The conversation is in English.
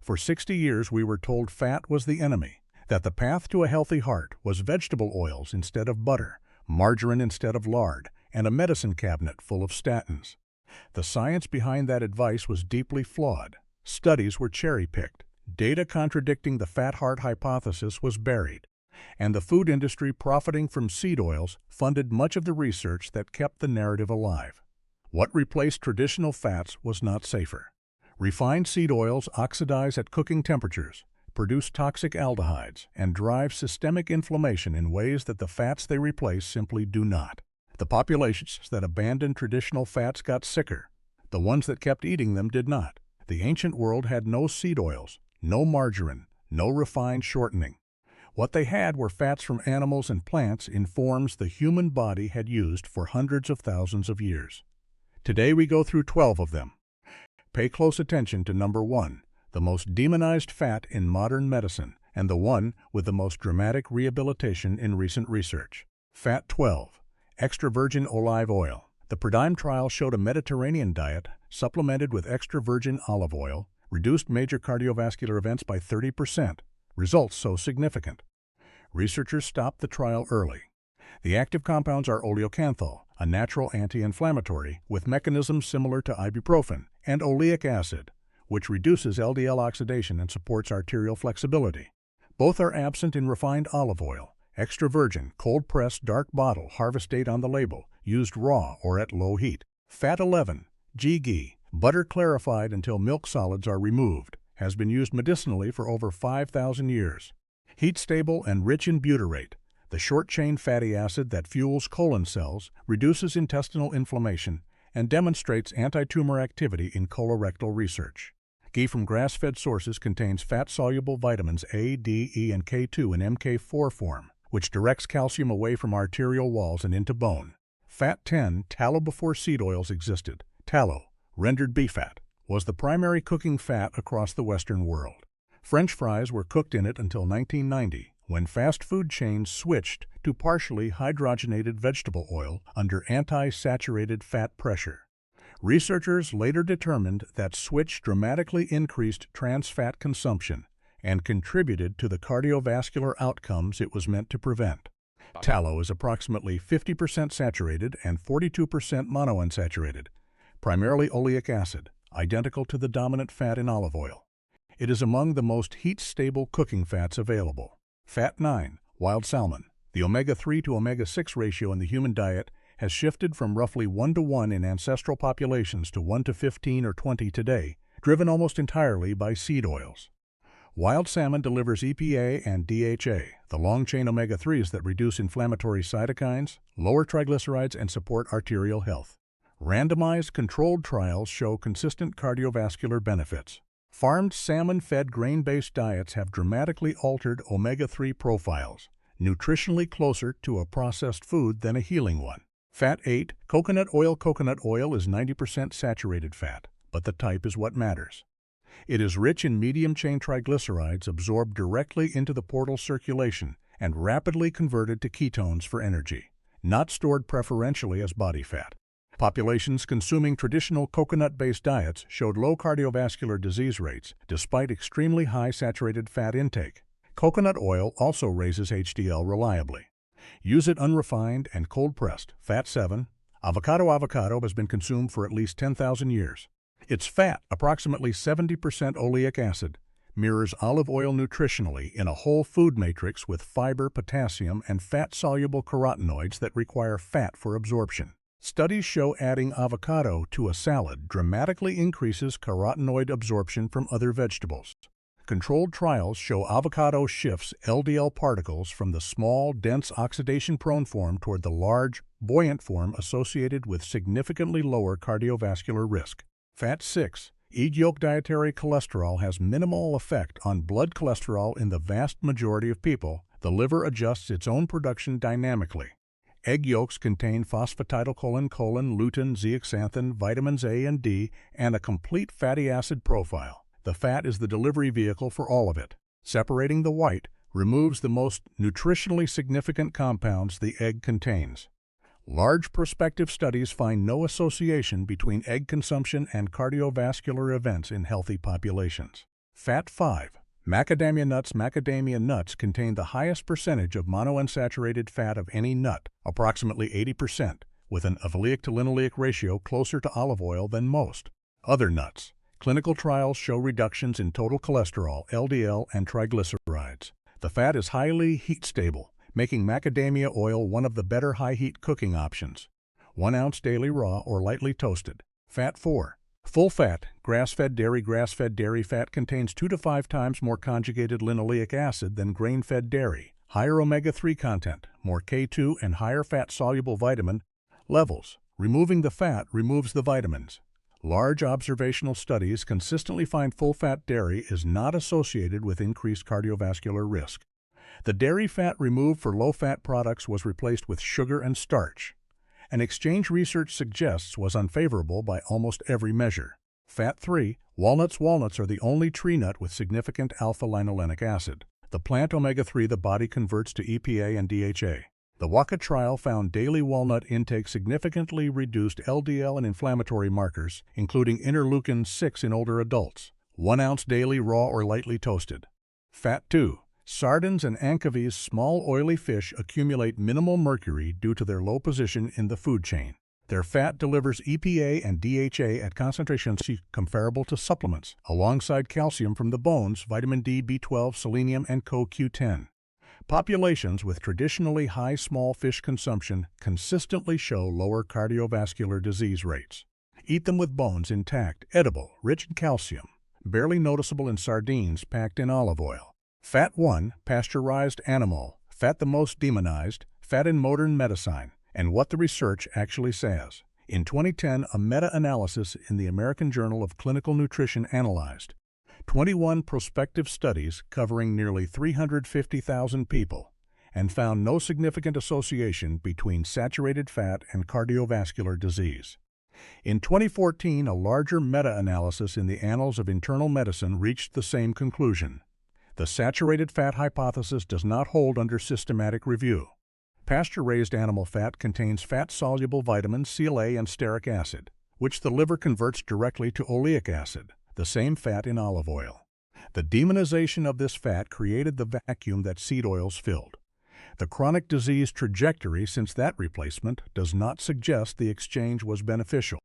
For 60 years we were told fat was the enemy, that the path to a healthy heart was vegetable oils instead of butter, margarine instead of lard, and a medicine cabinet full of statins. The science behind that advice was deeply flawed. Studies were cherry-picked. Data contradicting the fat heart hypothesis was buried, and the food industry, profiting from seed oils, funded much of the research that kept the narrative alive. What replaced traditional fats was not safer. Refined seed oils oxidize at cooking temperatures, produce toxic aldehydes, and drive systemic inflammation in ways that the fats they replace simply do not. The populations that abandoned traditional fats got sicker. The ones that kept eating them did not. The ancient world had no seed oils, no margarine, no refined shortening. What they had were fats from animals and plants in forms the human body had used for hundreds of thousands of years. Today we go through 12 of them. Pay close attention to number 1, the most demonized fat in modern medicine, and the one with the most dramatic rehabilitation in recent research. Fat 12. Extra virgin olive oil. The PRIDIME trial showed a Mediterranean diet supplemented with extra virgin olive oil reduced major cardiovascular events by 30%. Results so significant. Researchers stopped the trial early. The active compounds are oleocanthal, a natural anti-inflammatory with mechanisms similar to ibuprofen, and oleic acid, which reduces LDL oxidation and supports arterial flexibility. Both are absent in refined olive oil. Extra virgin, cold-pressed, dark bottle, harvest date on the label, used raw or at low heat. Fat 11, ghee, butter clarified until milk solids are removed, has been used medicinally for over 5,000 years. Heat-stable and rich in butyrate, the short-chain fatty acid that fuels colon cells, reduces intestinal inflammation, and demonstrates anti-tumor activity in colorectal research. Ghee from grass-fed sources contains fat-soluble vitamins A, D, E, and K2 in MK4 form, which directs calcium away from arterial walls and into bone. Fat 10, tallow before seed oils existed. Tallow, rendered beef fat, was the primary cooking fat across the Western world. French fries were cooked in it until 1990, when fast food chains switched to partially hydrogenated vegetable oil under anti-saturated fat pressure. Researchers later determined that switch dramatically increased trans fat consumption and contributed to the cardiovascular outcomes it was meant to prevent. Tallow is approximately 50% saturated and 42% monounsaturated, primarily oleic acid, identical to the dominant fat in olive oil. It is among the most heat-stable cooking fats available. Fat 9, wild salmon. The omega-3 to omega-6 ratio in the human diet has shifted from roughly 1:1 in ancestral populations to 1:15 or 20 today, driven almost entirely by seed oils. Wild salmon delivers EPA and DHA, the long-chain omega-3s that reduce inflammatory cytokines, lower triglycerides, and support arterial health. Randomized controlled trials show consistent cardiovascular benefits. Farmed salmon-fed grain-based diets have dramatically altered omega-3 profiles, nutritionally closer to a processed food than a healing one. Fat 8, coconut oil. Coconut oil is 90% saturated fat, but the type is what matters. It is rich in medium-chain triglycerides absorbed directly into the portal circulation and rapidly converted to ketones for energy, not stored preferentially as body fat. Populations consuming traditional coconut-based diets showed low cardiovascular disease rates despite extremely high saturated fat intake. Coconut oil also raises HDL reliably. Use it unrefined and cold-pressed. Fat 7. Avocado. Avocado has been consumed for at least 10,000 years. Its fat, approximately 70% oleic acid, mirrors olive oil nutritionally in a whole food matrix with fiber, potassium, and fat-soluble carotenoids that require fat for absorption. Studies show adding avocado to a salad dramatically increases carotenoid absorption from other vegetables. Controlled trials show avocado shifts LDL particles from the small, dense, oxidation-prone form toward the large, buoyant form associated with significantly lower cardiovascular risk. Fat 6. Egg yolk. Dietary cholesterol has minimal effect on blood cholesterol in the vast majority of people. The liver adjusts its own production dynamically. Egg yolks contain phosphatidylcholine, lutein, zeaxanthin, vitamins A and D, and a complete fatty acid profile. The fat is the delivery vehicle for all of it. Separating the white removes the most nutritionally significant compounds the egg contains. Large prospective studies find no association between egg consumption and cardiovascular events in healthy populations. Fat 5. Macadamia nuts. Macadamia nuts contain the highest percentage of monounsaturated fat of any nut, approximately 80%, with an oleic to linoleic ratio closer to olive oil than most. Other nuts. Clinical trials show reductions in total cholesterol, LDL, and triglycerides. The fat is highly heat-stable, making macadamia oil one of the better high-heat cooking options. 1 ounce daily raw or lightly toasted. Fat 4. Full fat, grass-fed dairy. Grass-fed dairy fat contains 2 to 5 times more conjugated linoleic acid than grain-fed dairy, higher omega-3 content, more K2, and higher fat-soluble vitamin levels. Removing the fat removes the vitamins. Large observational studies consistently find full-fat dairy is not associated with increased cardiovascular risk. The dairy fat removed for low-fat products was replaced with sugar and starch. An exchange research suggests was unfavorable by almost every measure. Fat 3. Walnuts. Walnuts are the only tree nut with significant alpha-linolenic acid, the plant omega-3 the body converts to EPA and DHA. The WACA trial found daily walnut intake significantly reduced LDL and inflammatory markers, including interleukin-6 in older adults. 1 ounce daily raw or lightly toasted. Fat 2. Sardines and anchovies. Small oily fish accumulate minimal mercury due to their low position in the food chain. Their fat delivers EPA and DHA at concentrations comparable to supplements, alongside calcium from the bones, vitamin D, B12, selenium, and CoQ10. Populations with traditionally high small fish consumption consistently show lower cardiovascular disease rates. Eat them with bones intact, edible, rich in calcium, barely noticeable in sardines packed in olive oil. Fat 1. Pasteurized animal. Fat the most demonized, fat in modern medicine, and what the research actually says. In 2010, a meta-analysis in the American Journal of Clinical Nutrition analyzed 21 prospective studies covering nearly 350,000 people and found no significant association between saturated fat and cardiovascular disease. In 2014, a larger meta-analysis in the Annals of Internal Medicine reached the same conclusion. The saturated fat hypothesis does not hold under systematic review. Pasture-raised animal fat contains fat-soluble vitamins CLA and stearic acid, which the liver converts directly to oleic acid, the same fat in olive oil. The demonization of this fat created the vacuum that seed oils filled. The chronic disease trajectory since that replacement does not suggest the exchange was beneficial.